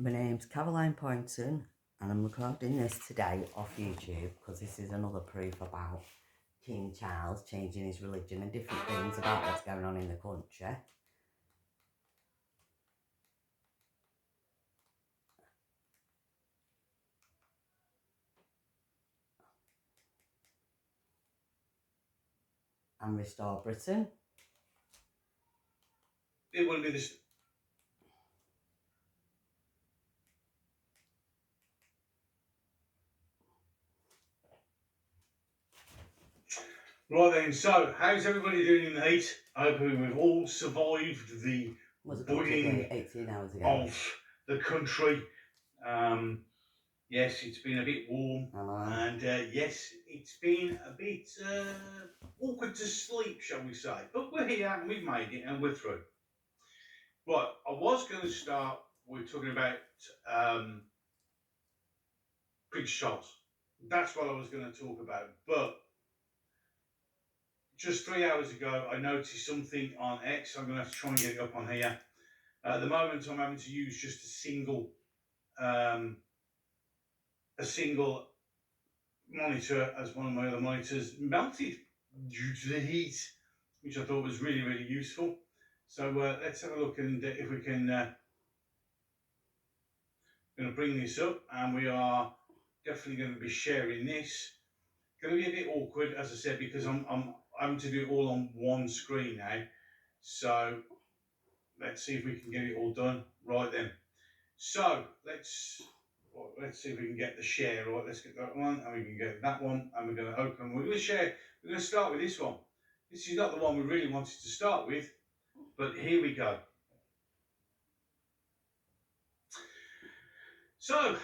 My name's Caroline Poynton and I'm recording this today off YouTube because this is another proof about King Charles changing his religion and different things about what's going on in the country. And restore Britain. It will be this. Right then, so how's everybody doing in the heat? I hope we've all survived the bullying 18 hours ago. of the country. Yes, it's been a bit warm, and yes, it's been a bit awkward to sleep, shall we say. But we're here and we've made it and we're through. Right, I was going to start with talking about Prince Charles. That's what I was going to talk about, but just 3 hours ago, I noticed something on X. I'm going to have to try and get it up on here. At the moment, I'm having to use just a single monitor as one of my other monitors melted due to the heat, which I thought was really, really useful. So let's have a look and if we can. Going to bring this up, and we are definitely going to be sharing this. Going to be a bit awkward, as I said, because I'm having to do it all on one screen now. So let's see if we can get it all done. Right then. So let's see if we can get the share. Right, let's get that one, and we can get that one, and we're going to open. We're going to share. We're going to start with this one. This is not the one we really wanted to start with, but here we go. So,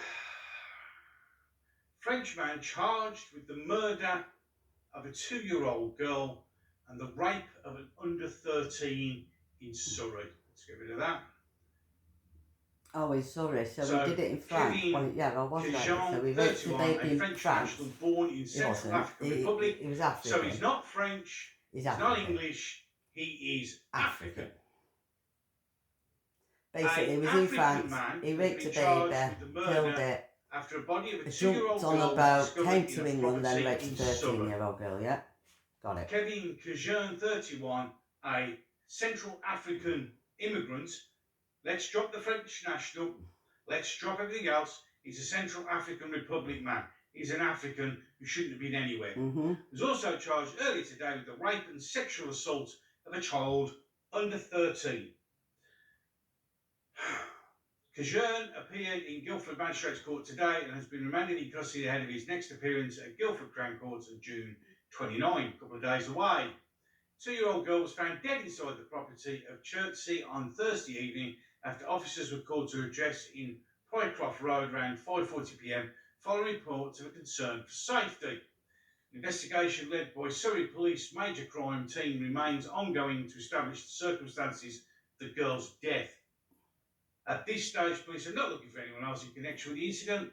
French man charged with the murder of a 2-year-old girl and the rape of an under 13 in Surrey. Let's get rid of that. Oh, in Surrey. So we did it in France. Kevin I was right. Cajan, So we raped a baby in French France. national born in Central African Republic. He was African. So he's not French. He's not English. He is African. Basically, he was in France. He raped a baby, killed it. After a body of a jumped on a boat, came to England, then raped a 13-year-old girl. Yeah, got it. Kevin Cajan, 31, a Central African immigrant. Let's drop the French national. Let's drop everything else. He's a Central African Republic man. He's an African who shouldn't have been anywhere. He was also charged earlier today with the rape and sexual assault of a child under 13. Cajan appeared in Guildford Magistrates Court today and has been remanded in custody ahead of his next appearance at Guildford Crown Court on June 29, a couple of days away. 2-year-old girl was found dead inside the property of Chertsey on Thursday evening after officers were called to address in Pycroft Road around 5:40 p.m. following reports of a concern for safety. An investigation led by Surrey Police Major Crime Team remains ongoing to establish the circumstances of the girl's death. At this stage, police are not looking for anyone else in connection with the incident.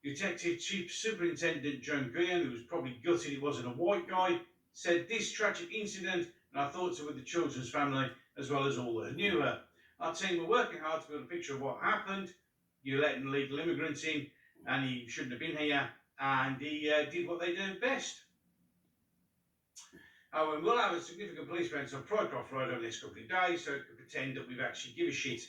Detective Chief Superintendent Joan Guion, who was probably gutted it wasn't a white guy, said this tragic incident, and our thoughts are with the children's family as well as all that knew her. Our team were working hard to build a picture of what happened. You let an illegal immigrant in, and he shouldn't have been here, and he did what they do best. We'll have a significant police presence on Pycroft Road over the next couple of days, so it could pretend that we've actually give a shit.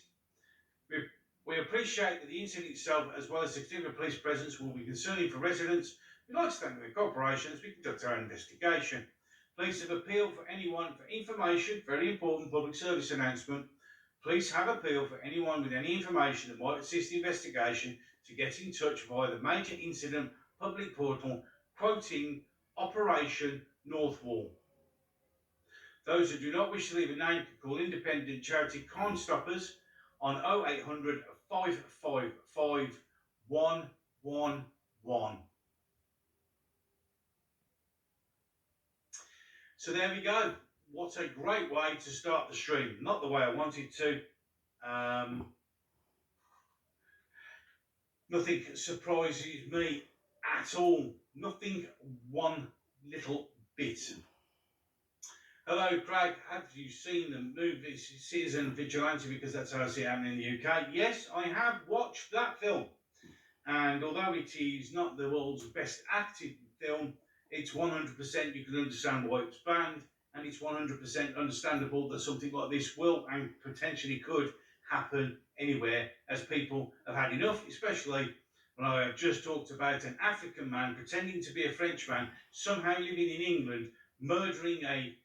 We appreciate that the incident itself, as well as the significant police presence, will be concerning for residents. We'd like to thank their cooperation as we conduct our investigation. Police have appealed for anyone for information, very important public service announcement. Police have appealed for anyone with any information that might assist the investigation to get in touch via the Major Incident Public Portal, quoting Operation Northwall. Those who do not wish to leave a name can call independent charity Crime Stoppers on 0800 555 111. So there we go. What a great way to start the stream. Not the way I wanted to. Nothing surprises me at all. Nothing one little bit. Hello, Craig. Have you seen the movie Citizen Vigilante? Because that's how I see it happening in the UK. Yes, I have watched that film. And although it is not the world's best acted film, it's 100% you can understand why it was banned, and it's 100% understandable that something like this will and potentially could happen anywhere, as people have had enough, especially when I have just talked about an African man pretending to be a Frenchman, somehow living in England, murdering a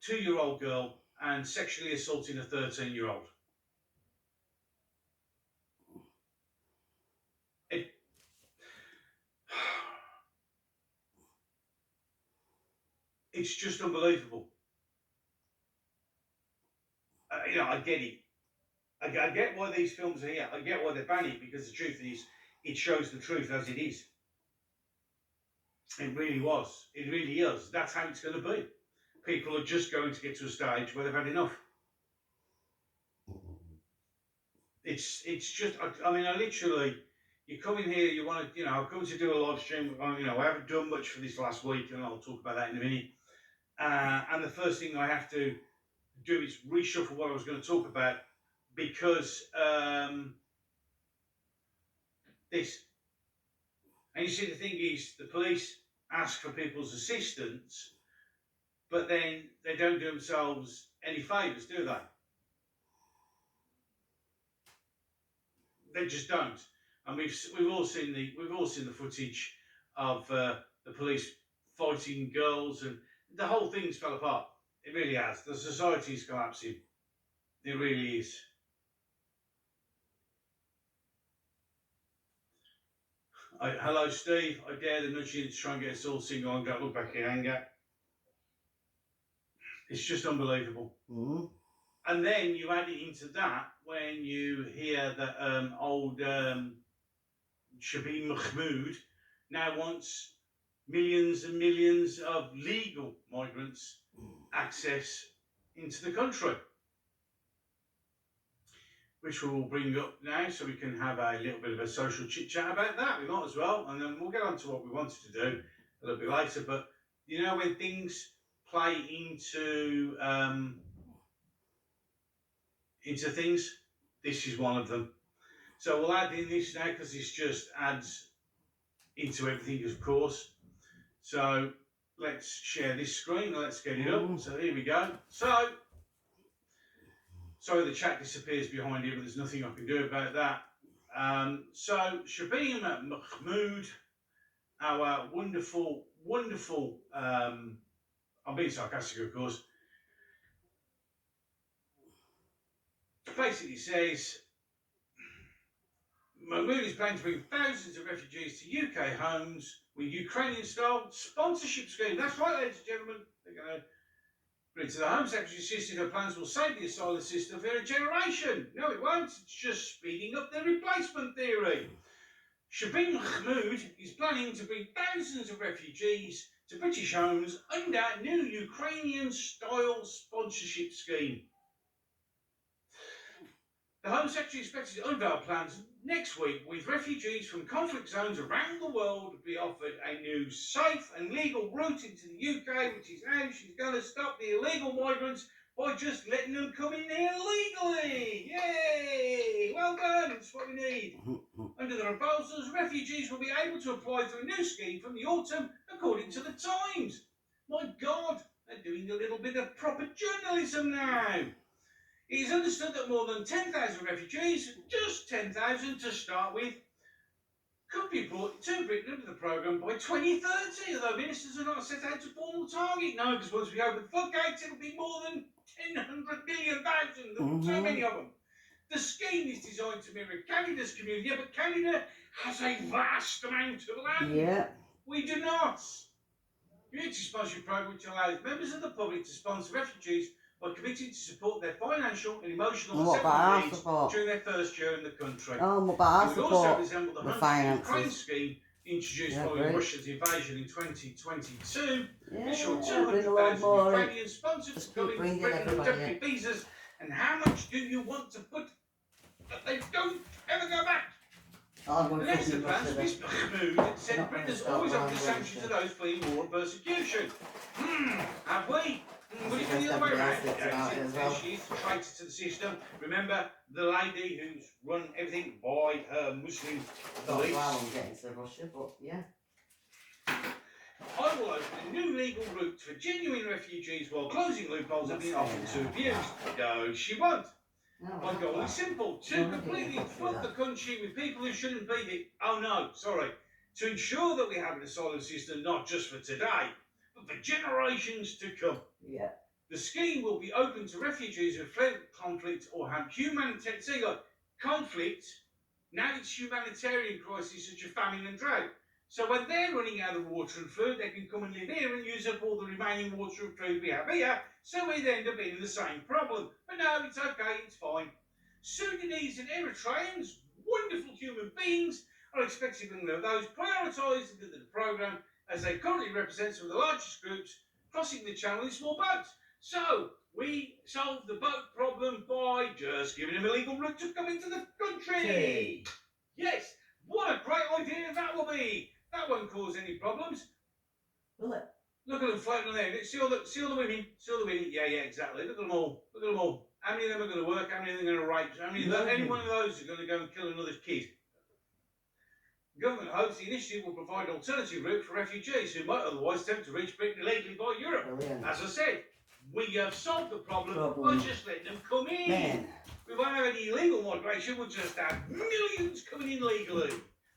2-year-old girl and sexually assaulting a 13-year-old. It's just unbelievable. I get it. I get why these films are here. I get why they're banning, because the truth is, it shows the truth as it is. It really was. It really is. That's how it's going to be. People are just going to get to a stage where they've had enough. It's just, I mean, I literally, you come in here, you want to, I've come to do a live stream. I haven't done much for this last week, and I'll talk about that in a minute. And the first thing I have to do is reshuffle what I was going to talk about, because this. And you see, the thing is, the police ask for people's assistance, but then they don't do themselves any favours, do they? They just don't. And we've all seen the footage of the police fighting girls, and the whole thing's fell apart. It really has. The society's collapsing. It really is. Hello, Steve. I dare the nudge in to try and get us all single and don't look back in anger. It's just unbelievable. Mm-hmm. And then you add it into that when you hear that old Shabin Mahmoud now wants millions and millions of legal migrants access into the country, which we will bring up now so we can have a little bit of a social chit chat about that. We might as well, and then we'll get on to what we wanted to do a little bit later. But when things play into things, this is one of them. So we'll add in this now, because this just adds into everything, of course. So let's share this screen. Let's get it up. So here we go. So, sorry, the chat disappears behind here, but there's nothing I can do about that. So Shabin Mahmoud, our wonderful, wonderful, I'm being sarcastic, of course, basically says Mahmoud is planning to bring thousands of refugees to UK homes with Ukrainian-style sponsorship scheme. That's right, ladies and gentlemen. They're going to bring to the Home Secretary insisted her plans will save the asylum system for a generation. No, it won't. It's just speeding up the replacement theory. Shabin Mahmoud is planning to bring thousands of refugees to British homes under a new Ukrainian-style sponsorship scheme. The Home Secretary expects to unveil plans next week, with refugees from conflict zones around the world to be offered a new safe and legal route into the UK, which is how she's going to stop the illegal migrants by just letting them come in here legally. Yay! Well done, that's what we need. Under the proposals, refugees will be able to apply for a new scheme from the autumn, according to the Times. My God, they're doing a little bit of proper journalism now. It is understood that more than 10,000 refugees, just 10,000 to start with, could be brought to Britain under the programme by 2030, although ministers are not set out a formal target. No, because once we open the floodgates, it'll be more than 100 million. So many of them. The scheme is designed to mirror Canada's community, but Canada has a vast amount of land. Yeah. We do not. Community sponsorship programme, which allows members of the public to sponsor refugees by committing to support their financial and emotional and settlement needs during their first year in the country. But I it would also resemble the finances. Ukraine scheme introduced following Russia's invasion in 2022. Ensured 200,000 Ukrainian sponsors to come into Britain on temporary visas. And how much do you want to put that they don't ever go back? The next advance, Ms. Mahmoud said Britain has always offered sanctions to those fleeing war and persecution. Have we? put it suggest the other way everybody else around. thinks about it as There well. she is, the traitor to the system. Remember, the lady who's run everything by her Muslim Don't know beliefs. how I'm getting to Russia, but yeah. I will open a new legal route for genuine refugees while closing loopholes have been offered to abuse. No, she won't. No, My goal is simple: to No, completely yeah, flood the that. country with people who shouldn't be here. Oh no, sorry. To ensure that we have an asylum system not just for today, but for generations to come. Yeah. The scheme will be open to refugees who fled conflict or have humanitarian. See, look, conflict. Now it's humanitarian crisis such as famine and drought. So when they're running out of water and food, they can come and live here and use up all the remaining water and food we have here. So we'd end up in the same problem. But no, it's okay, it's fine. Sudanese and Eritreans, wonderful human beings, are expected to be those prioritised into the programme as they currently represent some of the largest groups crossing the channel in small boats. So we solve the boat problem by just giving them a legal route to come into the country. Yes, what a great idea that will be. That won't cause any problems. Will it? Look at them floating on there. See all the women. See all the women. Yeah, exactly. Look at them all. Look at them all. How many of them are going to work? How many of them are going to rape? How many of them, any one of those are going to go and kill another kid? The government hopes the initiative will provide an alternative route for refugees who might otherwise attempt to reach Britain illegally by Europe. Brilliant. As I said, we have solved the problem by just letting them come in. Man. We won't have any illegal migration, we'll just have millions coming in legally,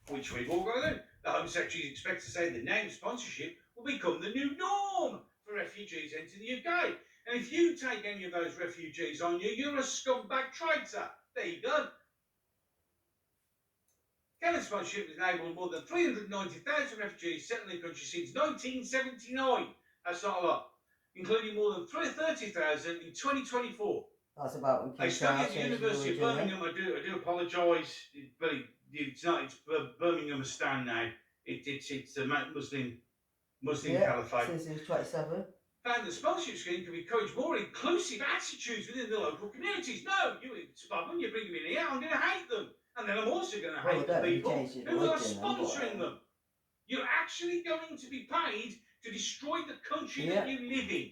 which we've all got to do. The Home Secretary expects to say that name sponsorship will become the new norm for refugees entering the UK. And if you take any of those refugees on you, you're a scumbag traitor. There you go. Canada sponsorship has enabled more than 390,000 refugees settled in the country since 1979. That's not a lot. Including more than 30,000 in 2024. That's about when I King study Charles at the changed University of religion, Birmingham. I do apologise, but it's not. It's Birmingham stand now. It's the Muslim caliphate. Since he was 27. Found the sponsorship scheme can encourage more inclusive attitudes within the local communities. No, you stubborn. You bring them in here. I'm going to hate them, and then I'm also going to hate the people who are sponsoring them. You're actually going to be paid to destroy the country that you live in.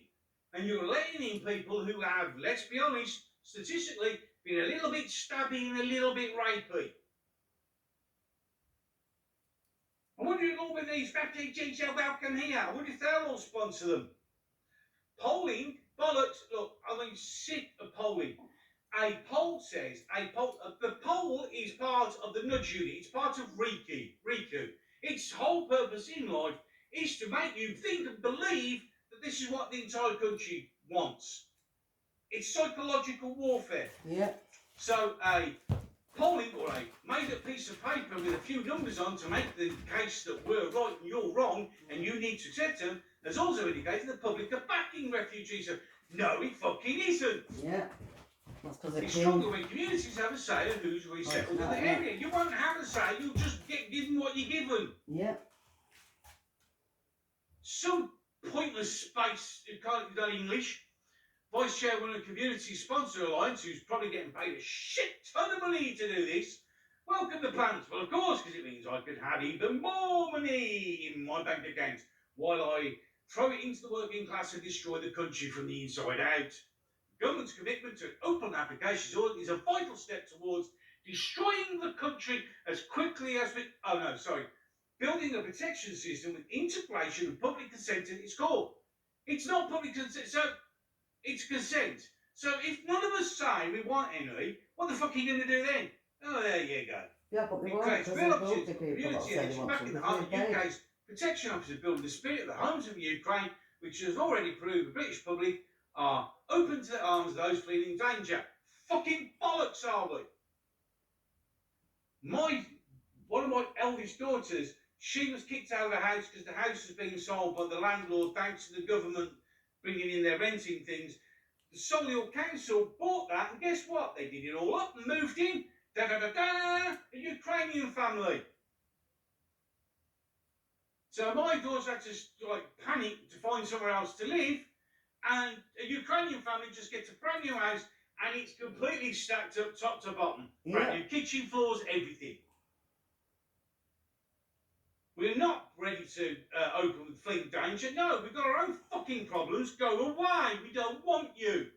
And you're letting in people who have, let's be honest, statistically, been a little bit stabby and a little bit rapey. I wonder if all of these refugees are welcome here. I wonder if they'll all sponsor them. Polling, bollocks. Look, I'm sick of polling. A poll says, the poll is part of the nudge unit. It's part of Riku. Its whole purpose in life is to make you think and believe that this is what the entire country wants. It's psychological warfare. Yeah. So a polling or a made-up piece of paper with a few numbers on to make the case that we're right and you're wrong and you need to accept them has also indicated the public are backing refugees. No, it fucking isn't. Yeah. That's because it's stronger when communities have a say on who's resettled in the area. You won't have a say, you'll just get given what you're given. Yeah. Some pointless space, you can't do English. Vice Chairman of Community Sponsor Alliance, who's probably getting paid a shit ton of money to do this, welcome the plans. Well, of course, because it means I could have even more money in my bank account while I throw it into the working class and destroy the country from the inside out. Government's commitment to open applications is a vital step towards destroying the country as quickly as building a protection system with integration and public consent at its core. It's not public consent, so it's consent. So if none of us say we want any, what the fuck are you going to do then? Oh, there you go. Yeah, but they won't, creates because real they vote opportunity the for people that community say and they it's want back in the something heart of to be paid. UK's protection officers building the spirit of the homes of Ukraine, which has already proved the British public are open to the arms of those fleeing in danger. Fucking bollocks are we? One of my eldest daughters, she was kicked out of the house because the house was being sold by the landlord thanks to the government bringing in their renting things. The Solihull Council bought that, and guess what? They did it all up and moved in. A Ukrainian family. So my daughter had to panic to find somewhere else to live, and a Ukrainian family just gets a brand new house, and it's completely stacked up top to bottom. Brand new kitchen floors, everything. We're not ready to open with fleet danger. No, we've got our own fucking problems. Go away. We don't want you.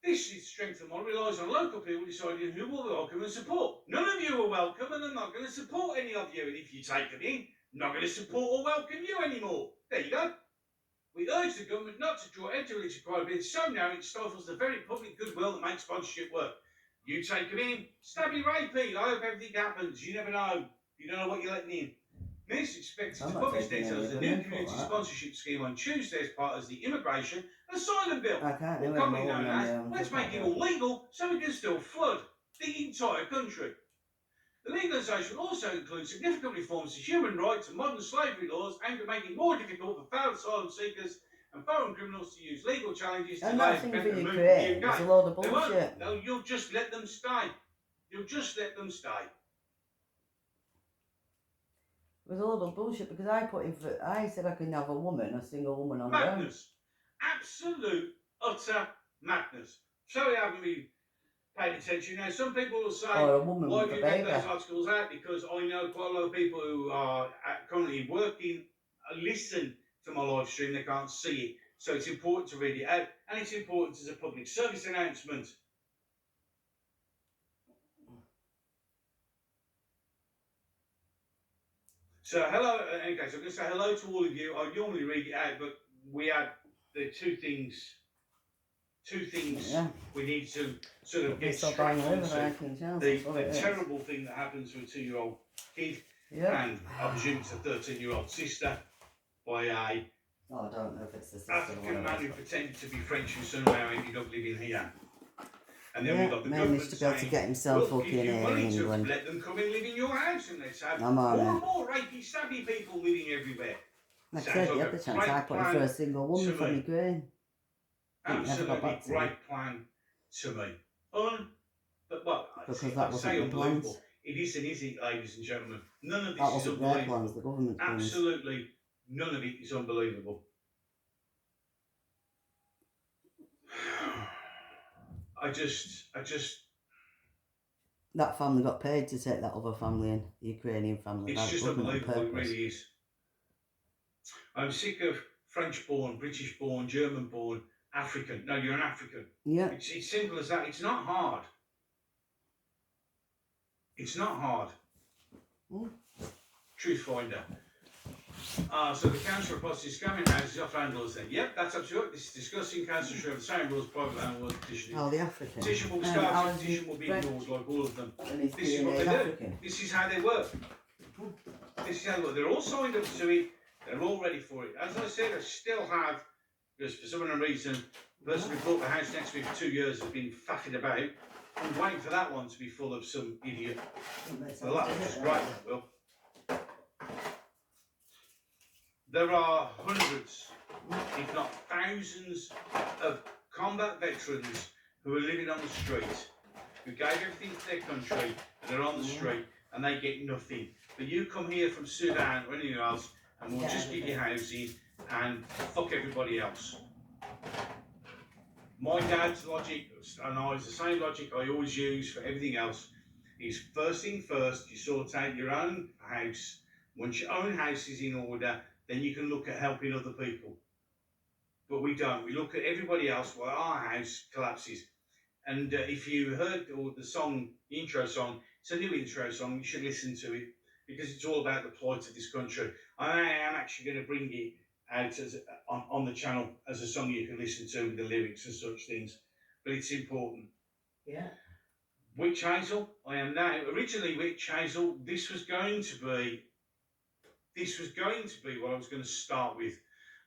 This is strength of model relies on local people deciding who will welcome and support. None of you are welcome, and I'm not going to support any of you. And if you take them in, I'm not going to support or welcome you anymore. There you go. We urge the government not to draw into religious credibility so now it stifles the very public goodwill that makes sponsorship work. You take them in, stabby rapey. I hope everything happens. You never know. You don't know what you're letting in. Minister expected to publish details of the new community sponsorship scheme on Tuesday as part of the Immigration and Asylum Bill. I can't do Commonly known as, let's make it all legal so we can still flood the entire country. The legalisation also includes significant reforms to human rights and modern slavery laws aimed at making it more difficult for failed asylum seekers and foreign criminals to use legal challenges to And lay that thing for the Ukraine is a load of bullshit. No, you'll just let them stay. You'll just let them stay. It was a lot of bullshit because I said I could have a single woman on her own. Madness. Absolute, utter madness. Sorry I haven't been paying attention. Now, some people will say, why have you read those articles out? Because I know quite a lot of people who are currently working, listen to my live stream, they can't see it. So it's important to read it out, and it's important as a public service announcement. So hello, okay, so I'm going to say hello to all of you. I normally read it out, but we had the two things we need to sort of get straight onto. The terrible thing that happens to a 2-year-old kid, and I presume it's a 13-year-old sister, by a I don't know if it's the sister African man who pretended to be French who somehow ended up living here. And then we've got the government to be able to get himself well, fucking here in England. Let them come and live in your house, and let's have more and more rapey, stabby people living everywhere. Like I said the other chance, I put in for a single woman from Ukraine. Absolutely great plan to me. But because that wasn't say the unbelievable. plans. It isn't, is it, ladies and gentlemen? None of this That is wasn't unbelievable. their plans, the government plans. Absolutely none of it is unbelievable. I just that family got paid to take that other family in, the Ukrainian family. It's just unbelievable, it really is. I'm sick of French-born, British-born, German-born, African. No, you're an African. Yeah. It's simple as that. It's not hard. It's not hard. Truth finder. So the council reports is scamming houses off landlords then. Yep, that's absolutely. This is discussing council should have the same rules private landlords petitioning. Oh, the African. Petition will start, petition will be ignored like all of them. This is what they do. This is how they work. This is how they work. They're all signed up to it. They're all ready for it. As I said, I still have, because for some unknown reason, the person who bought the house next to me for 2 years has been faffing about. I'm waiting for that one to be full of some idiot. Well, that was just great, Will. There are hundreds, if not thousands, of combat veterans who are living on the street, who gave everything to their country, and they're on the street, and they get nothing. But you come here from Sudan or anywhere else, and we'll just give you housing, and fuck everybody else. My dad's logic, and it's the same logic I always use for everything else, is first thing first, you sort out your own house. Once your own house is in order, then you can look at helping other people. But we don't. We look at everybody else while our house collapses. And if you heard the song, the intro song, it's a new intro song, you should listen to it, because it's all about the plight of this country. I am actually going to bring it out as on the channel as a song you can listen to with the lyrics and such things. But it's important. Yeah. Witch Hazel, I am now. Originally Witch Hazel, this was going to be what I was going to start with,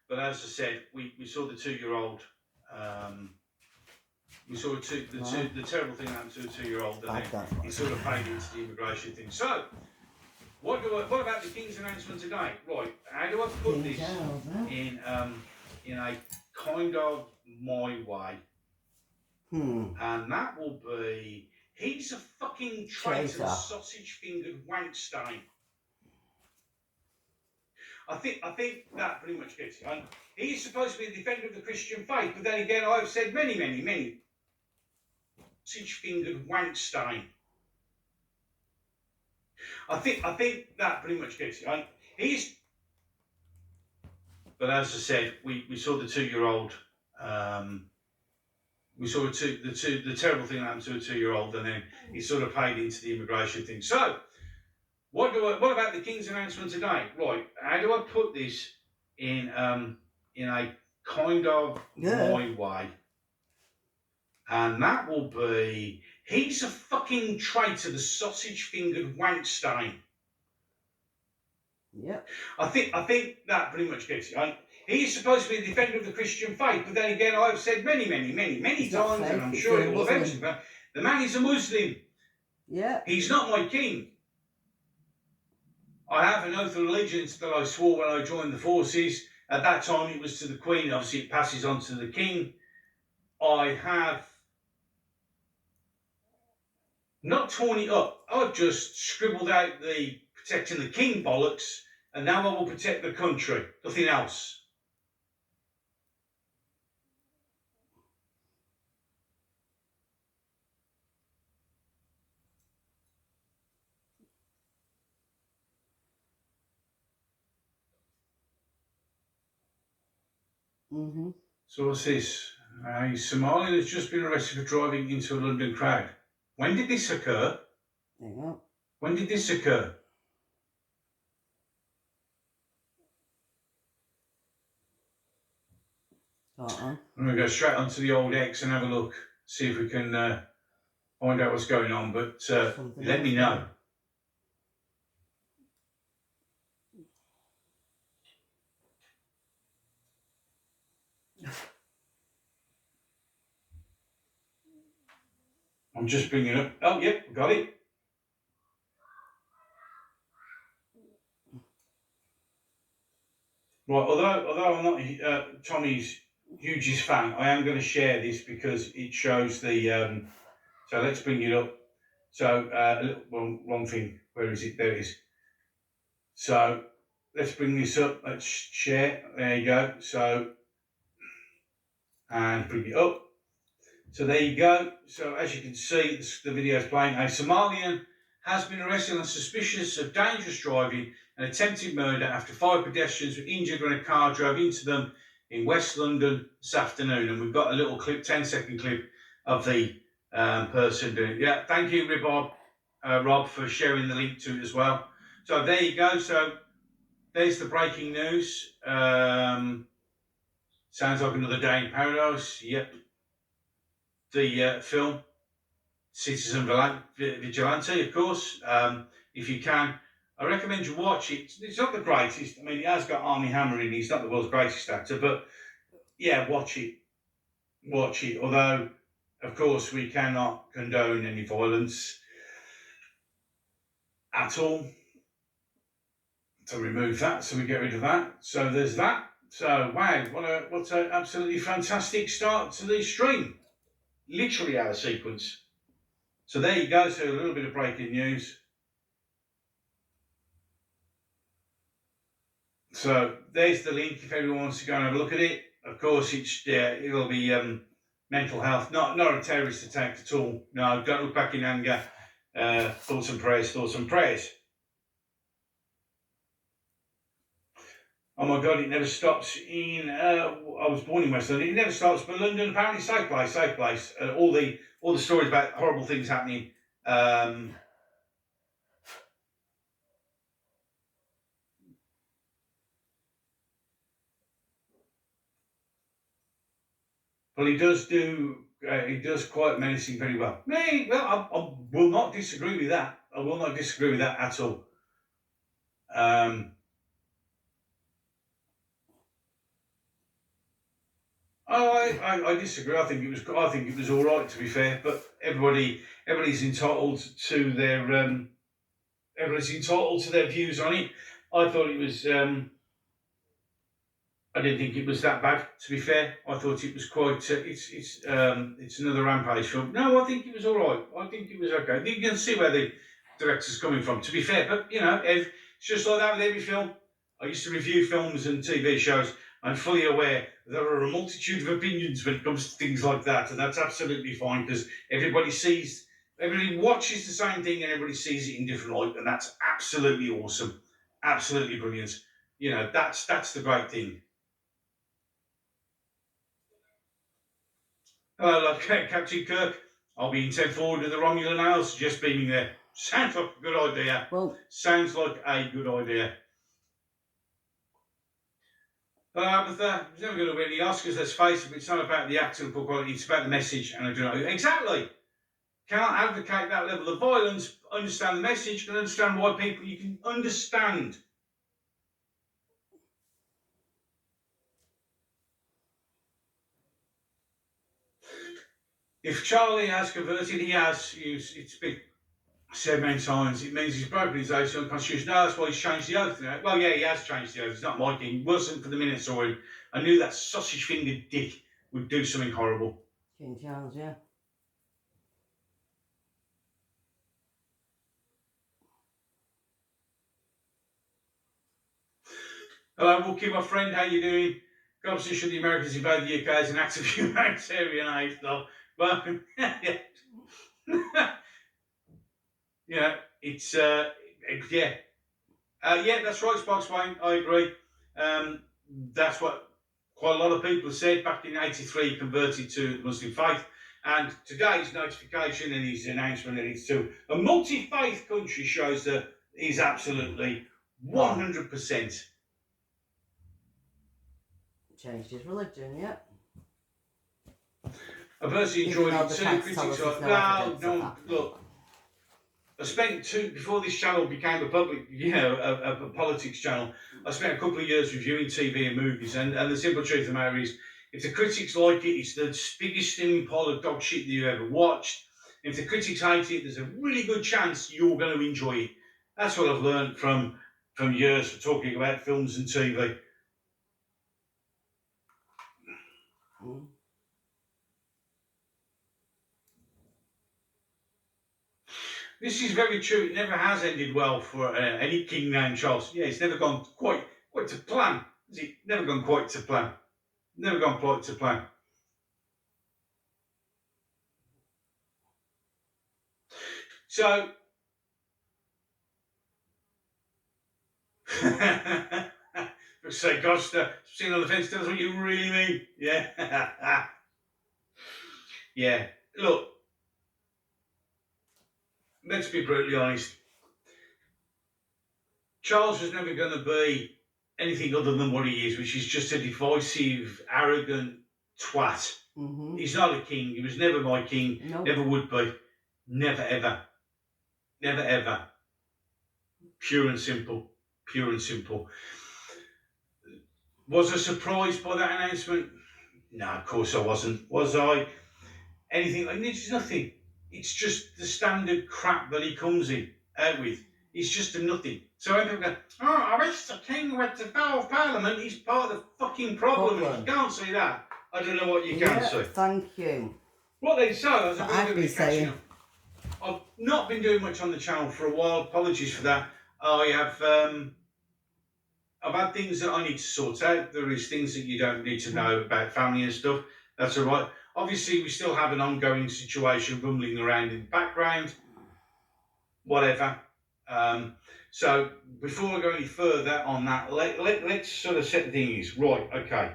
but as I said, we saw the 2-year-old. We saw the terrible thing happen to a 2-year-old, and then it sort of played into the immigration thing. So, what about the King's announcement today? Right, how do I put this in a kind of my way? And that will be, he's a fucking traitor, sausage-fingered wankstein. I think that pretty much gets it. And he's supposed to be the defender of the Christian faith, but then again, I've said many sausage-fingered wankstein. I think that pretty much gets it. But as I said, we saw the 2-year-old. We saw the terrible thing that happened to a 2-year-old, and then he sort of paid into the immigration thing. So, what about the King's announcement today? Right, how do I put this in a kind of my way? And that will be, he's a fucking traitor, the sausage-fingered wankstein. Yep. I think that pretty much gets it. He's supposed to be a defender of the Christian faith, but then again, I've said many times, and I'm sure it will eventually. The man is a Muslim. Yeah. He's not my king. I have an oath of allegiance that I swore when I joined the forces. At that time, it was to the Queen. Obviously, it passes on to the King. I have not torn it up. I've just scribbled out the protecting the King bollocks, and now I will protect the country. Nothing else. Mm-hmm. So what's this? A Somalian has just been arrested for driving into a London crowd. When did this occur? There you go. When did this occur? I'm going to go straight onto the old X and have a look, see if we can find out what's going on, but let me know. I'm just bringing it up. Oh, yep, got it. Right, although I'm not Tommy's hugest fan, I am going to share this because it shows the. So let's bring it up. So wrong thing. Where is it? There it is. So let's bring this up. Let's share. There you go. So and bring it up. So there you go. So as you can see, the video is playing. A Somalian has been arrested on suspicion of dangerous driving and attempted murder after 5 pedestrians were injured when a car drove into them in West London this afternoon. And we've got a little clip, 10-second clip of the person doing it. Yeah, thank you, Rob, for sharing the link to it as well. So there you go. So there's the breaking news. Sounds like another day in paradise. Yep. The film Citizen Vigilante, of course. If you can, I recommend you watch it. It's not the greatest. I mean, it has got Armie Hammer in. He's not the world's greatest actor, but yeah, watch it. Watch it. Although, of course, we cannot condone any violence at all. To remove that, so we get rid of that. So there's that. So wow, what an absolutely fantastic start to the stream. Literally out of sequence. So there you go. So a little bit of breaking news. So there's the link if anyone wants to go and have a look at it. Of course, it'll be mental health, not a terrorist attack at all. No, don't look back in anger. Thoughts and prayers. Oh my God, it never stops in, I was born in West London, it never stops, but London, apparently safe place. All the stories about horrible things happening. Well, he does quite menacing very well. I will not disagree with that. I will not disagree with that at all. I disagree. I think it was all right, to be fair. But everybody's entitled to their views on it. I thought it was. I didn't think it was that bad, to be fair. I thought it was quite. It's another Rampage film. No, I think it was all right. I think it was okay. You can see where the director's coming from, to be fair. But it's just like that with every film. I used to review films and TV shows. I'm fully aware there are a multitude of opinions when it comes to things like that, and that's absolutely fine because everybody sees Everybody watches the same thing and everybody sees it in different light, and that's absolutely awesome, absolutely brilliant. You know, that's the great thing. Hello, love, Captain Kirk. I'll be in 10 forward with the Romulan Isles, just beaming there. Sounds like a good idea. Well, Sounds like a good idea. Abatha, he's never going to win the Oscars, let's face it, but it's not about the acting or quality, it's about the message, and I do know. Exactly! Can't advocate that level of violence, understand the message, and understand why people, you can understand. If Charlie has converted, he has. It's been said many times. It means he's broken his oath to unconstitutional. No, that's why he's changed the oath now. Well, yeah, he has changed the oath. He's not my king. He wasn't for the minute I saw him. I knew that sausage-fingered dick would do something horrible. King Charles, yeah. Hello, Wookie, my friend. How you doing? Obviously, should the Americans invade the UK as an act of humanitarian aid, though? Well, yeah, it's yeah, yeah, that's right, Sparks Wayne. I agree. That's what quite a lot of people have said. Back in '83, converted to the Muslim faith, and today's notification and his announcement that it's to a multi-faith country shows that he's absolutely 100%. Changed his religion, yeah. I personally enjoyed it too. Critics are like, no, look. I spent before this channel became a public, a politics channel. I spent a couple of years reviewing TV and movies, and the simple truth of the matter is, if the critics like it, it's the biggest steaming pile of dog shit that you ever watched. If the critics hate it, there's a really good chance you're going to enjoy it. That's what I've learned from years of talking about films and TV. This is very true. It never has ended well for any king named Charles. Yeah, it's never gone quite to plan. Has it? Never gone quite to plan. Never gone quite to plan. So, say, gosh, sitting on the fence tells what you really mean. Yeah. Yeah. Look, let's be brutally honest. Charles was never going to be anything other than what he is, which is just a divisive, arrogant twat. Mm-hmm. He's not a king. He was never my king. Nope. Never would be. Never, ever. Never, ever. Pure and simple. Pure and simple. Was I surprised by that announcement? No, of course I wasn't. Was I? Anything? It's nothing. It's just the standard crap that he comes out with. It's just a nothing. So when people go, oh, I wish the king went to Parliament, he's part of the fucking problem. If you can't see that, I don't know what you can see. Thank you. What they say, I've not been doing much on the channel for a while. Apologies for that. I have I've had things that I need to sort out. There is things that you don't need to know about family and stuff. That's all right. Obviously, we still have an ongoing situation rumbling around in the background. Whatever. So before I go any further on that, let's sort of set the things right. Okay.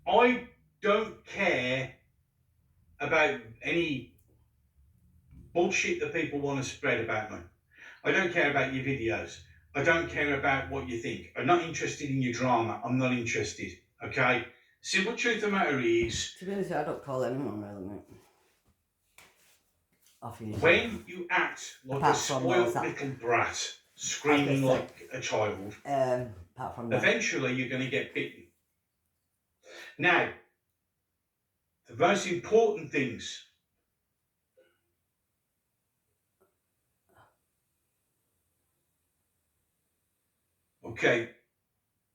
I don't care about any bullshit that people want to spread about me. I don't care about your videos. I don't care about what you think. I'm not interested in your drama. I'm not interested. Okay? Simple truth of the matter is... To be honest, I don't call anyone really, mate. When you act like a spoiled little brat, screaming like a child, eventually you're going to get bitten. Now, the most important things... Okay,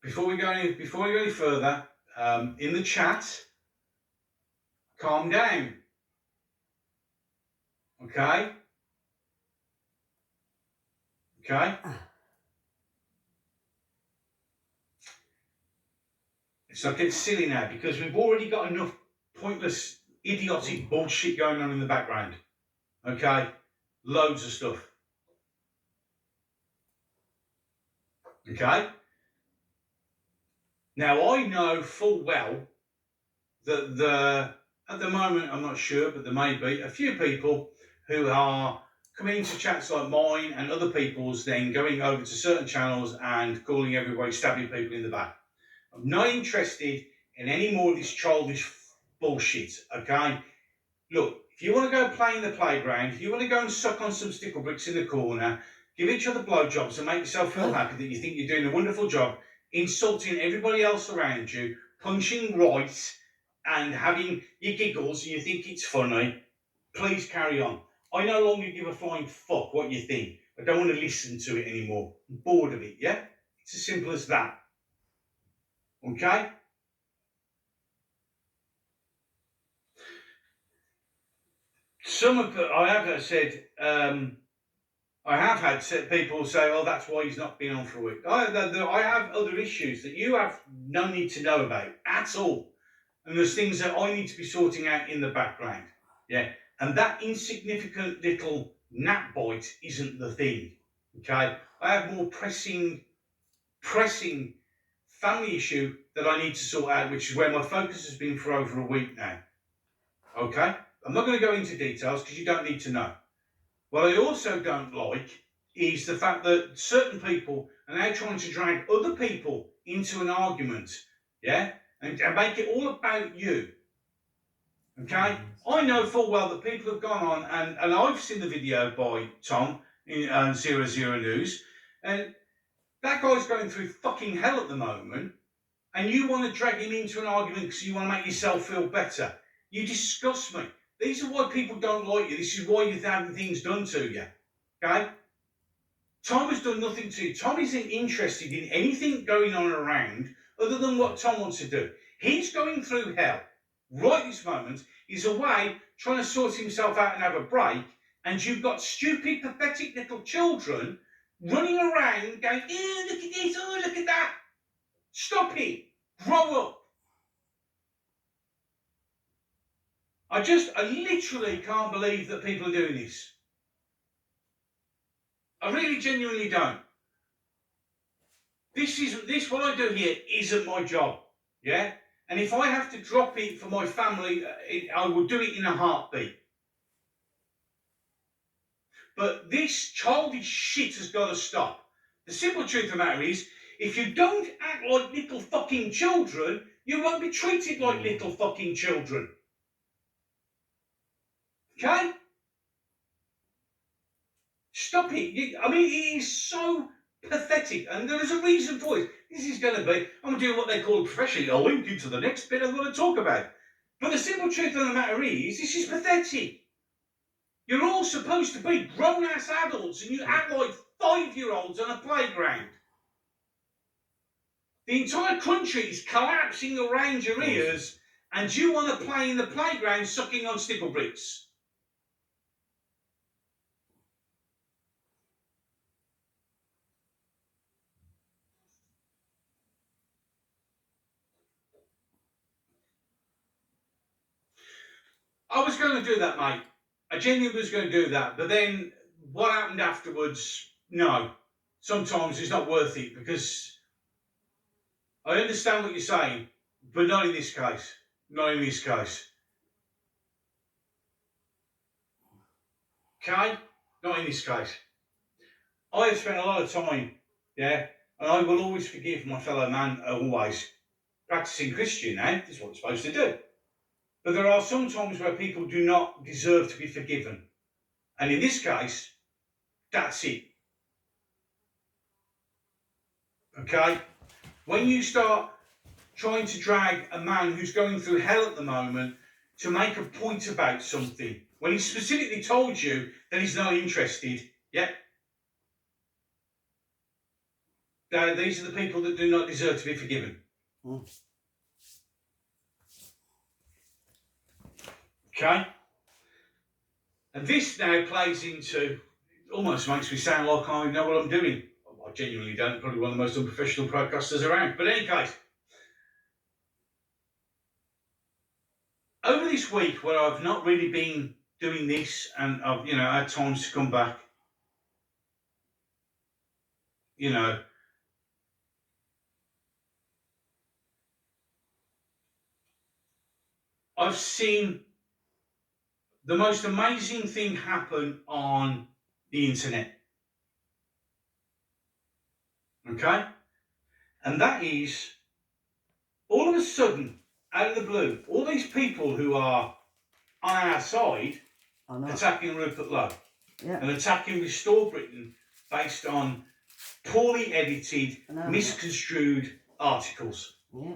before we go any further, in the chat, calm down. Okay? Okay? Let's not get silly now, because we've already got enough pointless idiotic bullshit going on in the background. Okay? Loads of stuff. Okay? Now, I know full well that at the moment, I'm not sure, but there may be a few people who are coming into chats like mine and other people's, then going over to certain channels and calling everybody, stabbing people in the back. I'm not interested in any more of this childish bullshit, okay? Look, if you want to go play in the playground, if you want to go and suck on some stickle bricks in the corner, give each other blowjobs and make yourself feel happy that you think you're doing a wonderful job, insulting everybody else around you, punching right, and having your giggles and you think it's funny, please carry on. I no longer give a flying fuck what you think. I don't want to listen to it anymore. I'm bored of it, yeah? It's as simple as that. Okay? I have said, I have had people say, "Oh, that's why he's not been on for a week." I have other issues that you have no need to know about at all, and there's things that I need to be sorting out in the background. Yeah, and that insignificant little gnat bite isn't the thing. Okay, I have more pressing family issue that I need to sort out, which is where my focus has been for over a week now. Okay, I'm not going to go into details because you don't need to know. What I also don't like is the fact that certain people are now trying to drag other people into an argument, yeah, and make it all about you. Okay, I know full well that people have gone on, and I've seen the video by Tom in 00 News, and that guy's going through fucking hell at the moment, and you want to drag him into an argument because you want to make yourself feel better. You disgust me. These are why people don't like you. This is why you're having things done to you. Okay? Tom has done nothing to you. Tom isn't interested in anything going on around other than what Tom wants to do. He's going through hell. Right this moment, he's away trying to sort himself out and have a break, and you've got stupid, pathetic little children running around going, "Oh, look at this, oh, look at that." Stop it. Grow up. I literally can't believe that people are doing this. I really genuinely don't. What I do here isn't my job, yeah? And if I have to drop it for my family, I will do it in a heartbeat. But this childish shit has got to stop. The simple truth of the matter is, if you don't act like little fucking children, you won't be treated like little fucking children. Okay? Stop it. I mean, it is so pathetic, and there is a reason for it. This is going to be, I'm doing what they call professionally, I'll link you to the next bit I'm going to talk about. But the simple truth of the matter is, this is pathetic. You're all supposed to be grown-ass adults, and you act like 5-year-olds on a playground. The entire country is collapsing around your ears, and you want to play in the playground sucking on stickle bricks. I was going to do that, mate. I genuinely was going to do that. But then what happened afterwards, no. Sometimes it's not worth it, because I understand what you're saying, but not in this case. Not in this case. Okay? Not in this case. I have spent a lot of time, yeah, and I will always forgive my fellow man, always. Practicing Christian now, this is what I'm supposed to do. But there are some times where people do not deserve to be forgiven. And in this case, that's it. Okay? When you start trying to drag a man who's going through hell at the moment to make a point about something, when he specifically told you that he's not interested, yeah, these are the people that do not deserve to be forgiven. Okay? And this now plays into, almost makes me sound like I know what I'm doing. I genuinely don't. Probably one of the most unprofessional podcasters around. But in any case, over this week where I've not really been doing this and I've, had times to come back, I've seen the most amazing thing happen on the internet. Okay? And that is, all of a sudden, out of the blue, all these people who are on our side attacking Rupert Lowe and attacking Restore Britain based on poorly edited, misconstrued articles. Yeah.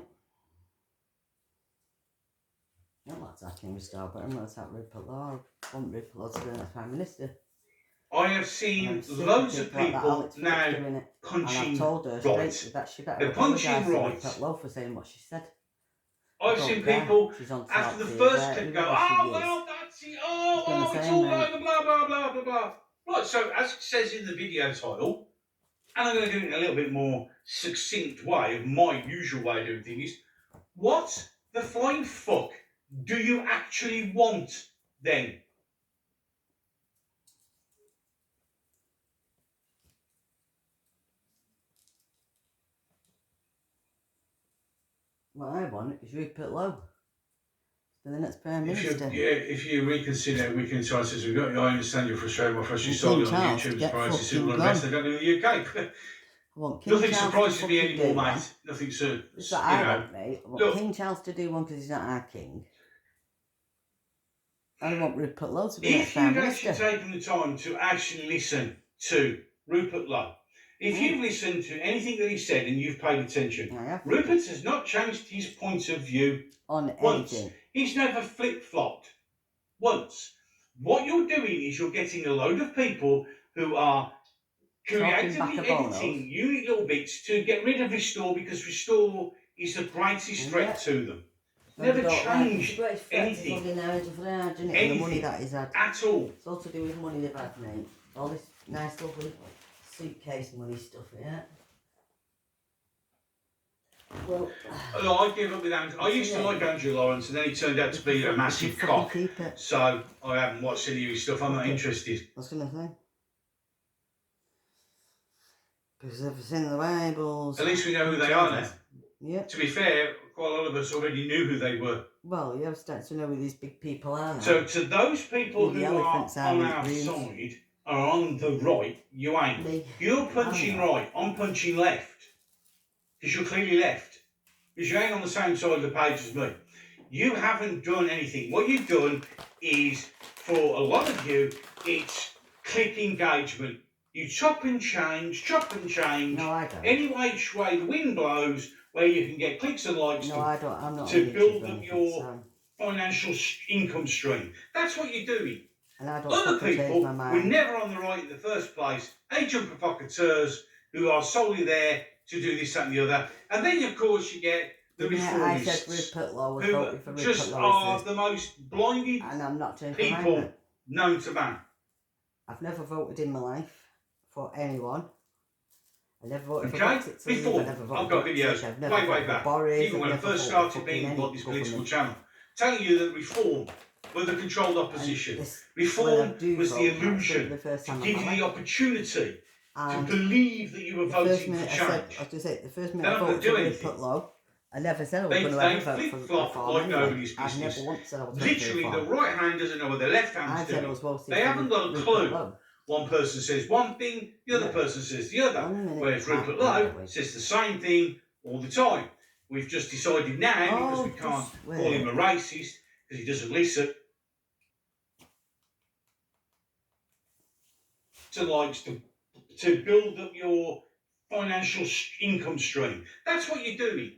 Not attacking Restore Britain, I'm not attacking Rupert Lowe. I want Rupert Lowe to be the Prime Minister. I have seen loads of people now punching and I've told her straight that she better punching right. Rupert Lowe for saying what she said. I've seen people after the first clip go, oh well, that's it, it's all over, blah blah blah blah blah. Right, so as it says in the video title, and I'm going to do it in a little bit more succinct way of my usual way of doing things, what the flying fuck do you actually want then? What I want is Rupert Lowe for the next Prime Minister. If you reconsider, we can try to. I understand you're frustrated. My frustration's solely on YouTube's privacy, civil unrest. They don't do in the UK. Nothing surprises me anymore, mate. Nothing surprises. I want, mate. I want King Charles to do one because he's not our king. I want Rupert Lowe to be next Prime Minister. If you've actually taken the time to actually listen to Rupert Lowe, if you've listened to anything that he said and you've paid attention, Rupert has not changed his point of view on once. Anything. He's never flip-flopped once. What you're doing is you're getting a load of people who are creatively editing unique little bits to get rid of Restore because Restore is the greatest threat to them. Never changed anything. The money that he's had. At all. It's all to do with money they've had, mate. All this nice, lovely suitcase money stuff, yeah. Well, I give up with Andrew. I used to like Andrew Lawrence, and then he turned out to be a massive cock. So I haven't watched any of his stuff. I'm not interested. I was going to say. Because I've seen the Bibles. At least we know who they are now. Yeah. To be fair, quite a lot of us already knew who they were. Well, you have started to know who these big people are now. So to those people who are on our side, are on the right, you ain't. You're punching right, I'm punching left. Because you're clearly left. Because you ain't on the same side of the page as me. You haven't done anything. What you've done is, for a lot of you, it's click engagement. You chop and change. No, I don't. Any way the wind blows, where you can get clicks and likes I'm not to build up your financial income stream. That's what you're doing. And I don't Other people were never on the right in the first place. Agent provocateurs who are solely there to do this, that and the other. And then, of course, you get the reformists. I said Rupert Lowe was voting for Rupert just Lowe are the most blinded and I'm not people known to man. I've never voted in my life for anyone. I never voted for Brexit. Before, I've got videos way back. Even when I first started being on this political channel, telling you that reform were the controlled opposition. Reform was the illusion to give you the opportunity to believe that you were voting for change. I was going to say, the first minute I voted for Rupert Lowe, I never said I was going to ever vote for reform like nobody's business. I never once said I was Literally, the right hand doesn't know what the left hand's doing. They haven't got a clue. One person says one thing, the other person says the other. Whereas Rupert Lowe says the same thing all the time. We've just decided now, because we can't call him a racist, because he doesn't listen, to build up your financial income stream. That's what you're doing.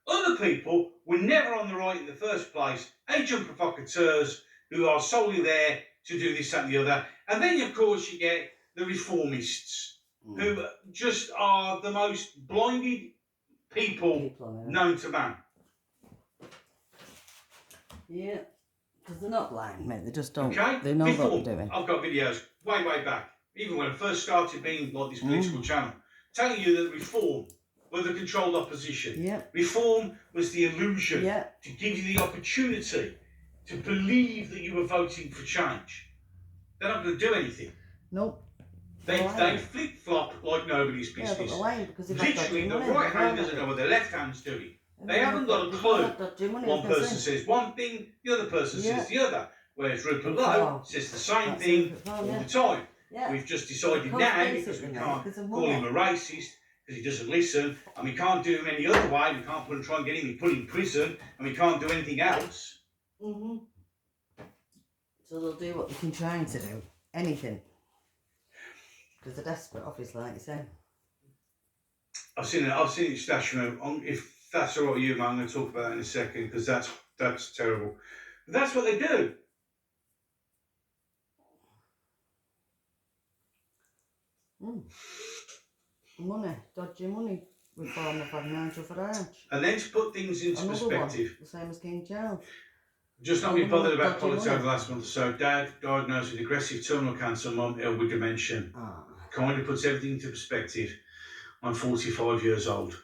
Other people were never on the right in the first place. Agent provocateurs who are solely there to do this, that and the other. And then, of course, you get the reformists who just are the most blinded people known to man. Yeah, because they're not blind, mate. They just don't. Okay? They know what they're doing. I've got videos way back, even when I first started being like this political channel, telling you that reform were the controlled opposition. Yeah. Reform was the illusion to give you the opportunity to believe that you were voting for change. They're not going to do anything. Nope. They flip flop like nobody's Yeah, but business. they're lying because they've Literally, the right hand doesn't know what the left hand's doing. They haven't got a clue. One person says one thing, the other person says the other. Whereas Rupert Lowe says the same thing all the time. Yeah. We've just decided now, because we can't call him a racist, because he doesn't listen, and we can't do him any other way, we can't try and get him and put him in prison, and we can't do anything else. Mm-hmm. So they'll do what they can try to do. Anything. Because they're desperate, obviously, like you say. I've seen it stash room. If that's all right with you, man, I'm going to talk about that in a second, because that's terrible. But that's what they do. Money, dodgy money, with form of financial Farage. And then to put things into perspective. The same as King Charles. Just not been bothered about politics over the last month or so. Dad diagnosed with aggressive terminal cancer, mum ill with dementia. Kind of puts everything into perspective. I'm 45 years old.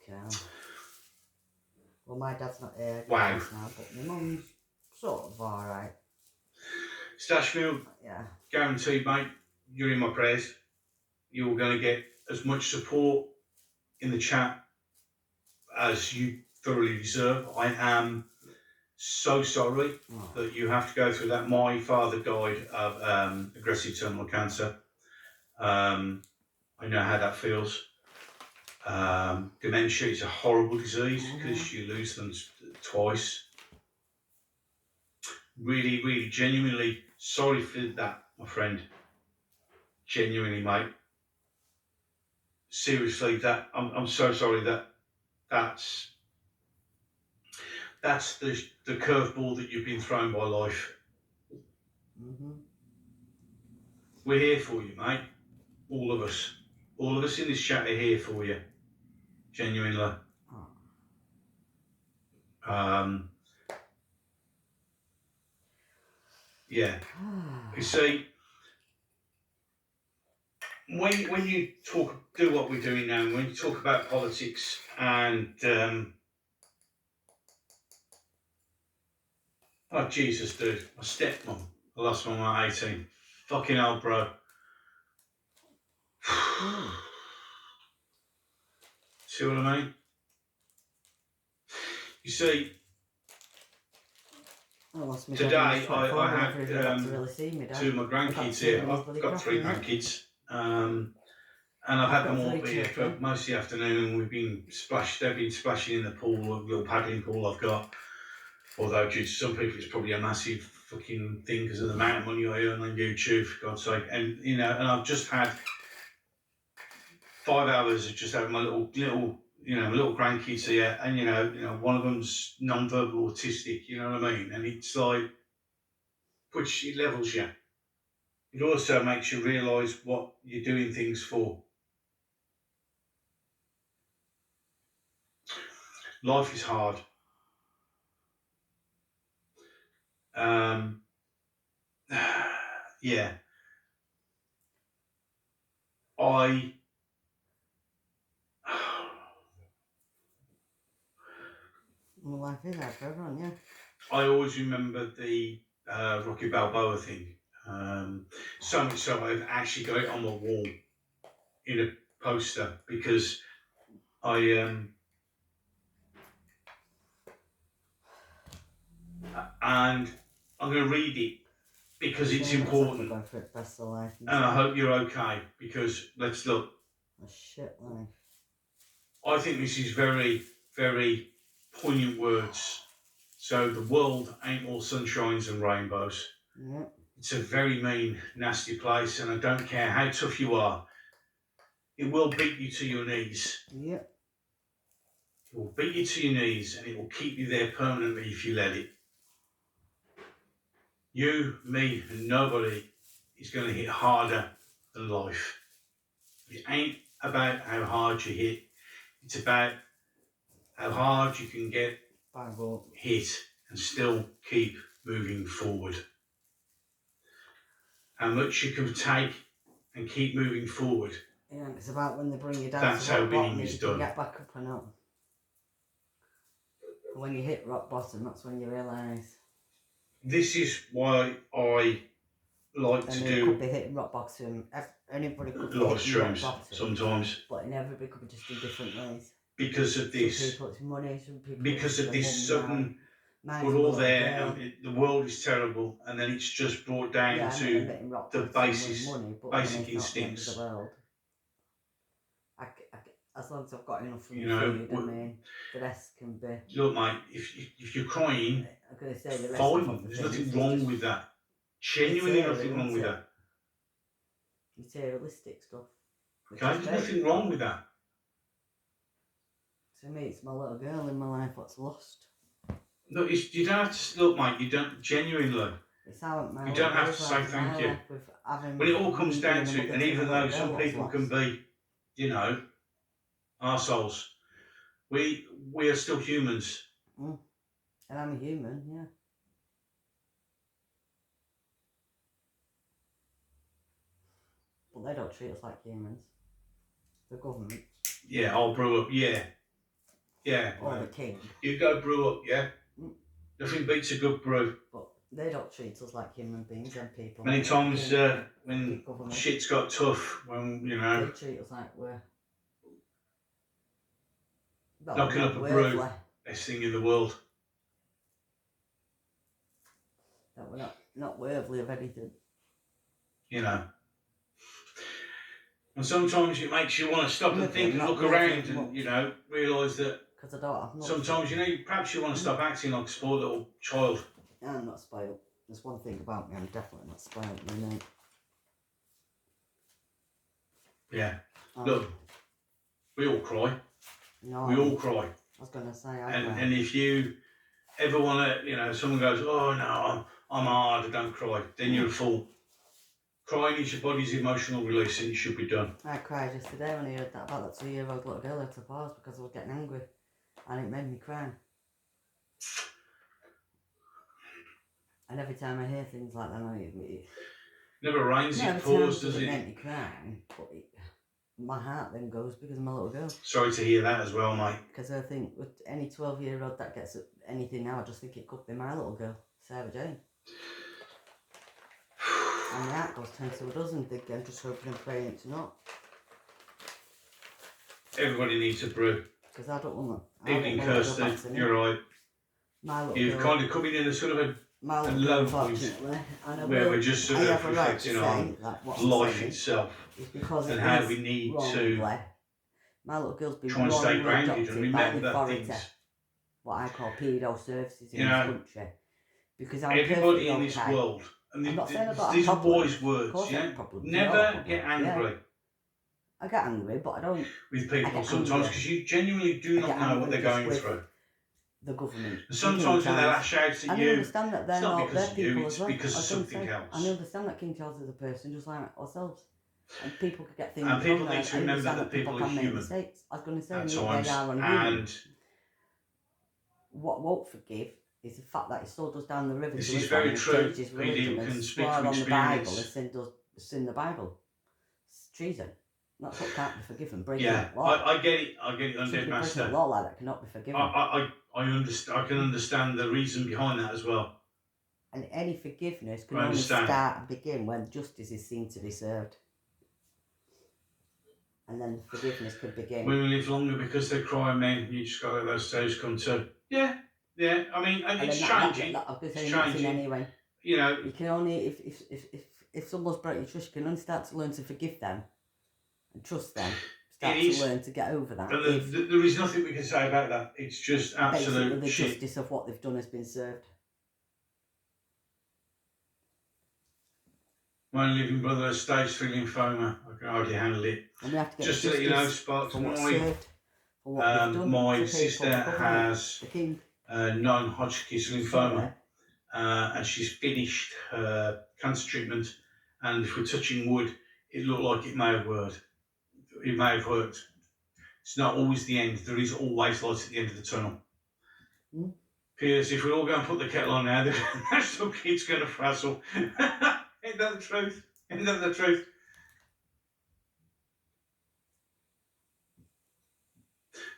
Okay. Well, my dad's not here wow. Now, but my mum's sort of alright. Stashfield, yeah. Guaranteed, mate, you're in my prayers. You're going to get as much support in the chat as you thoroughly deserve. I am so sorry that you have to go through that. My father died of aggressive terminal cancer. I know how that feels. Dementia is a horrible disease because you lose them twice. Really, really, genuinely sorry for that, my friend. Genuinely, mate. Seriously, that I'm so sorry that's the curveball that you've been thrown by life. We're here for you, mate. All of us in this chat are here for you. Genuinely. Yeah. You see, when you do what we're doing now, when you talk about politics and oh Jesus, dude, my stepmom, I lost my mum at 18. Fucking hell, bro. See what I mean? You see, today I had two of my grandkids here. I've got 3 grandkids, and I've had them all here for most of the afternoon, and they've been splashing in the pool, a little paddling pool I've got. Although to some people it's probably a massive fucking thing because of the amount of money I earn on YouTube, for God's sake. And you know, and I've just had 5 hours of just having my little my little grandkids here, and you know, one of them's non-verbal autistic, you know what I mean? And it's like, which it levels you. It also makes you realise what you're doing things for. Life is hard. Yeah. Well, life is hard for everyone, yeah. I always remember the Rocky Balboa thing. So much so I've actually got it on my wall in a poster because and I'm going to read it because it's important. And I hope you're okay because let's look. A shit life. I think this is very, very poignant words. So the world ain't all sunshines and rainbows. Yeah. It's a very mean, nasty place, and I don't care how tough you are. It will beat you to your knees. Yeah. It will beat you to your knees, and it will keep you there permanently if you let it. You, me, and nobody is going to hit harder than life. It ain't about how hard you hit. It's about how hard you can get hit and still keep moving forward. How much you can take and keep moving forward. Yeah, it's about when they bring you down. That's how winning is done. Get back up and up. when you hit rock bottom, that's when you realise. This is why I like And to you could do be hitting rock bottom. Anybody could be live hitting rock streams bottom. sometimes But everybody could be just in different ways. because of Some this. people it's money, some people Because it's of their this mum sudden, now. we're Mine's all my there little and girl. the world is terrible, and then it's just brought down Yeah, I know to them hitting rock the bottom with basis, money, but basic money's not the end of instincts. the world. As long as I've got enough from You the know, food, I mean, the rest can be. Look, mate, if you're crying, I'm going to say the rest fine. of the There's things nothing is wrong just with that. Genuinely material, nothing wrong isn't with it? that. Materialistic stuff. which Okay, is there's great. nothing wrong with that. To me, it's my little girl in my life what's lost. Look, you don't have to look, mate. You don't genuinely. It's how my You little don't have girl's to say life in thank my you. life with having When it all comes me down being a to it, mother and to even my though little some girl what's people can lost. be, you know, arseholes, we are still humans. And I'm a human, yeah. But they don't treat us like humans. The government. Yeah, I'll brew up. Yeah. Or the king. You go brew up. Yeah. Nothing beats a good brew. But they don't treat us like human beings and people. Many times King, when government, shit's got tough, when you know, they treat us like we're knocking up a brew, best thing in the world. That we're not worthy of anything. You know. And sometimes it makes you want to stop and think and look around and, you know, realise that because I don't have much. Sometimes, you know, perhaps you want to stop acting like a spoiled little child. I'm not spoiled. There's one thing about me, I'm definitely not spoiled, you know. Yeah. Look, we all cry. No, we all cry. I was going to say, and if you ever want to, you know, someone goes, oh no, I'm hard, I don't cry, then you're a fool. Crying is your body's emotional release and it should be done. I cried yesterday when I heard that about that 2-year-old little girl at a pause because I was getting angry and it made me cry. And every time I hear things like that, it never rains, it pours, does it? It made me cry, but my heart then goes because of my little girl. Sorry to hear that as well, mate. Because I think with any 12-year-old that gets anything now, I just think it could be my little girl, Sarah Jane. And my heart goes 10 to a dozen, thinking I'm just hoping and praying it's not. Everybody needs a brew. Because I don't want that. Evening, Kirsty, you're right. You've kind of come in a sort of a low point where we're just sort of reflecting on life itself and how we need to my little girl's been try and stay grounded and remember things. What I call pedo services in this country. Because I'm everybody in this world, and these are wise words, yeah? Never get angry. I get angry, but I don't. With people sometimes because you genuinely do not know what they're going through. The government. And sometimes when they lash out at you, I understand that they're not their people as well. It's because of something else. I understand that King Charles is a person just like ourselves. And people could get things wrong. And people wrong. Need to remember that people are human. Mistakes. I was going to say, at times, they are and what won't forgive is the fact that he still does down the river. This is very true. He can speak from on the Bible experience. and sin the Bible. It's treason. That's what can't be forgiven. Breaking law. I get it. I get it. I'm dead master. Law like that cannot be forgiven. I understand. I can understand the reason behind that as well. And any forgiveness can only start and begin when justice is seen to be served. And then forgiveness could begin. Women live longer because they cry, men. You just got to let those days come too. Yeah. I mean, it's changing. It's changing anyway. You know, you can only if someone's broke your trust, you can only start to learn to forgive them and trust them. Start to learn to get over that. And there is nothing we can say about that. It's just absolute the shit. Justice of what they've done has been served. My only living brother has stage 3 lymphoma. I can hardly handle it. And we have to get just to let you know, Sparks, my sister has non-Hodgkin's lymphoma, and she's finished her cancer treatment. And if we're touching wood, it looked like it may have worked. It's not always the end. There is always light at the end of the tunnel. Piers, if we all go and put the kettle on now, the national kid's going to frazzle. Ain't that the truth? Ain't that the truth?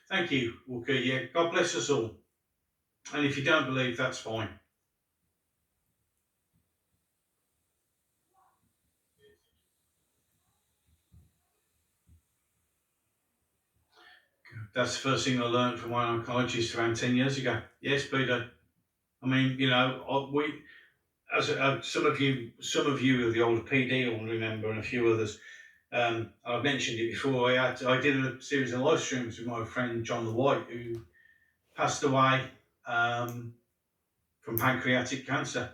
Thank you, Walker. Yeah, God bless us all. And if you don't believe, that's fine. That's the first thing I learned from my oncologist around 10 years ago. Yes, Peter. I mean, you know, some of you of the older PD will remember, and a few others. I've mentioned it before. I did a series of live streams with my friend John the White, who passed away from pancreatic cancer,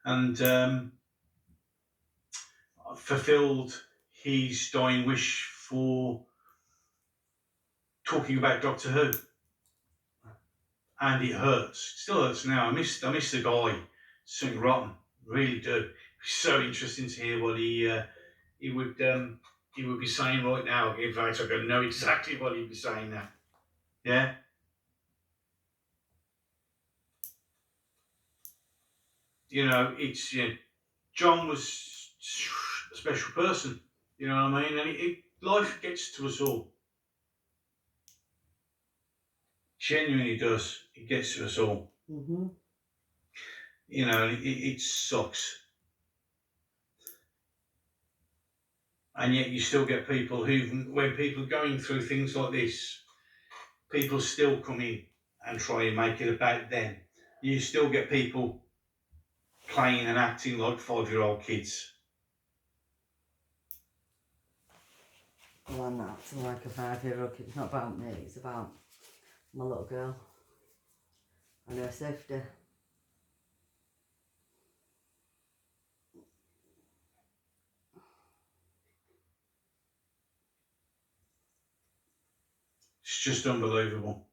and fulfilled his dying wish for talking about Doctor Who. And it hurts. It still hurts now. I miss the guy. Something rotten. Really do. It's so interesting to hear what he would be saying right now. In fact, I can know exactly what he'd be saying now. Yeah. You know, it's John was a special person. You know what I mean? And life gets to us all. Genuinely does. It gets to us all. Mm-hmm. You know, it sucks. And yet you still get people who, when people are going through things like this, people still come in and try and make it about them. You still get people playing and acting like 5-year-old kids. Well, I'm not acting like a 5-year-old kid. It's not about me, it's about my little girl and her safety. It's just unbelievable.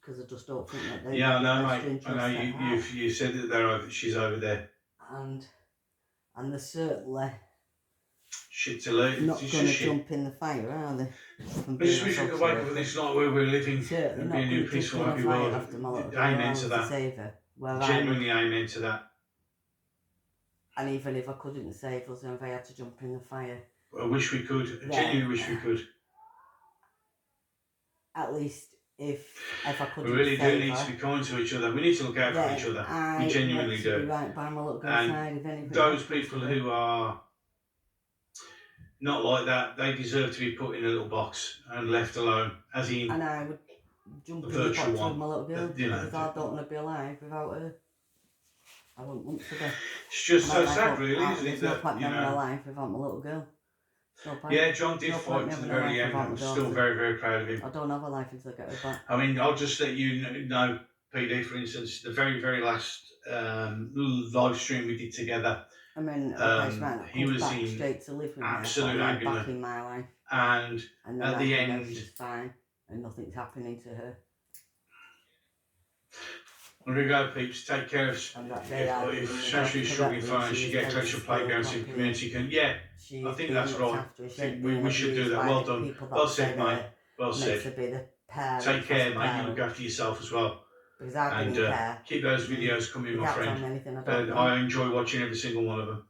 Because I just don't think that they Yeah, I know, best mate. interest I know at heart. you said that she's over there. And they're certainly Shit to leave. not going to jump in the fire, are they? I just wish we could wake up in this night where we're living and be a new peaceful, happy world. Amen to that. Genuinely amen to that. And even if I couldn't save us and if I had to jump in the fire. I wish we could. I genuinely wish we could. At least if I couldn't we really save do need her, to be kind to each other. We need to look out for each other. We genuinely do. Be right by my little and side if anything those people who are not like that, they deserve to be put in a little box and left alone, as in and I would jump in the box with my little girl because I don't want to be alive without her. I wouldn't want to be. It's just so sad, really, isn't it? There's no point living a life without my little girl. Yeah, John did fight to the very end. I'm still very, very proud of him. I don't have a life until I get her back. I mean, I'll just let you know, PD, for instance, the very, very last live stream we did together. I mean, he was back in straight to live with absolute me, agony. back in my life. And at the end, she's fine and nothing's happening to her. There we go, peeps. Take care of if Shashi's struggling fine, she get collection playgrounds in community can. Yeah, I think that's right. I think we should do that. Well done. Well said, mate. Well said. Take care, mate. You look after yourself as well. And keep those videos coming, my friend. I enjoy watching every single one of them.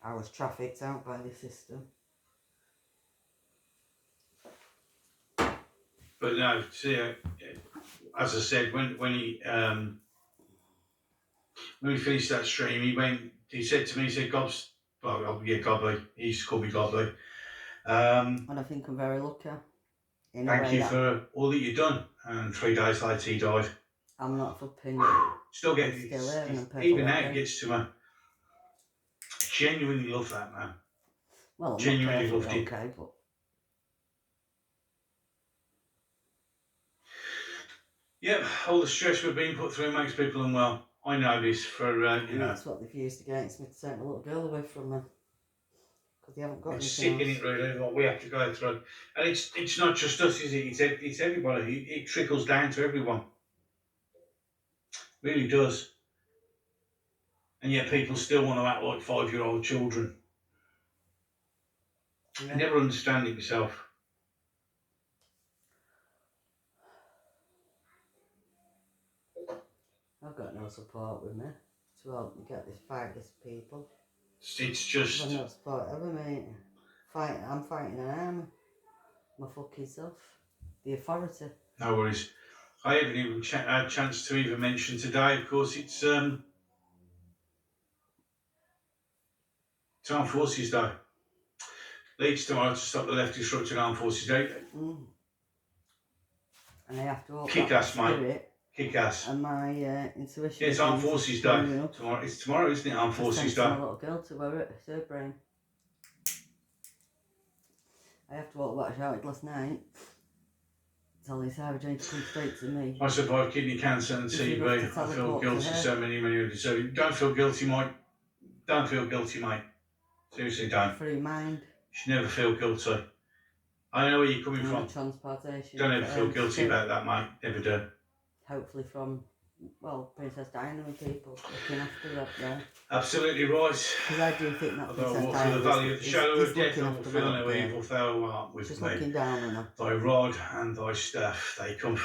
I was trafficked out by the system. But no, see, as I said, when we finished that stream, he said to me, he said, Gobs, well, yeah, Gobby, he used to call me Gobby. And I think I'm very lucky. Thank you for all that you've done. And 3 days later, he died. I'm not flipping. Still getting, even now it gets to me. Genuinely love that man. Well, I'm genuinely loved it. Okay, but yep, all the stress we're being put through makes people unwell. I know this for, you know. That's what they've used against me to take my little girl away from me. Because they haven't got anything sick in it, really, what we have to go through. And it's not just us, is it? It's everybody. It trickles down to everyone. It really does. And yet people still want to act like 5-year-old children. Yeah. I never understand it myself. I've got no support with me to help me get this fight with people. It's just... I've got no support ever, mate. I'm fighting an army. My fucking self. the authority. No worries. I haven't even had a chance to even mention today, of course, it's Armed Forces Day. Leeds tomorrow to stop the left disrupting Armed Forces Day. And I have to hope Kick that ass, mate. spirit Kick ass. and my intuition. Yeah, it's Armed is Forces strong Day. enough It's tomorrow, isn't it? Armed to Forces send Day. my little girl to her brain. I have to hope what I shouted last night. Telling Sarah Jane to come straight to me. I survived kidney cancer and TB. I feel guilty so many who deserve it. Don't feel guilty, Mike. Don't feel guilty, mate. Seriously, don't. Free mind. You should never feel guilty. I know where you're coming from. Transportation. Don't ever feel guilty about that, mate. Never do. Hopefully from, well, Princess Diana and people looking after that there. Absolutely right. Because I do think that Although I Princess walk Diana through the valley of the shadow of death, I will after feel that no there. evil, thou art with Just me. looking down on her. Thy rod and thy staff, they comfort